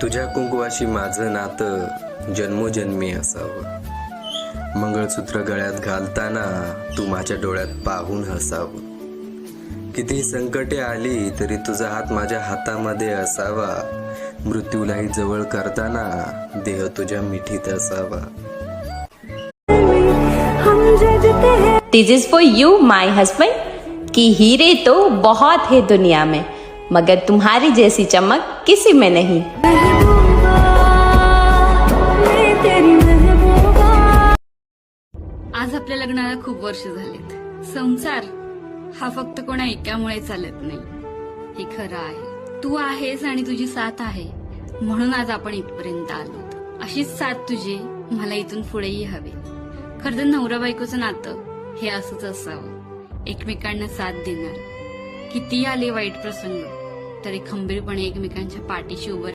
तुझ्या कुंकवाशी माझं नातं जन्मोजन्मी असावं. मंगळसूत्र गळ्यात घालताना तू माझ्या डोळ्यात पाहून हसावं. किती संकटे आली तरी तुझा हात माझ्या हातामध्ये असावा. मृत्यूलाही जवळ करताना देह तुझ्या मिठीत असावा. This is for you my husband कि हीरे तो बहुत है दुनिया में मगर तुम्हारी जैसी चमक किसी में नहीं. आज आपल्या लग्नाला खूप वर्ष झालेत. संसार हा फक्त कोणा एकामुळे चालत नाही, हे खरं आहे. तू आहेस आणि तुझी साथ आहे म्हणून आज आपण इथपर्यंत आलो. अशीच साथ तुझी मला इथून पुढेही हवी. खरं तर नवरा बायकोचं नातं हे असंच असावं, एकमेकांना साथ देणार. किती आले वाईट प्रसंग तरी खंबीरपणे एकमेकांच्या पाठीशी उभं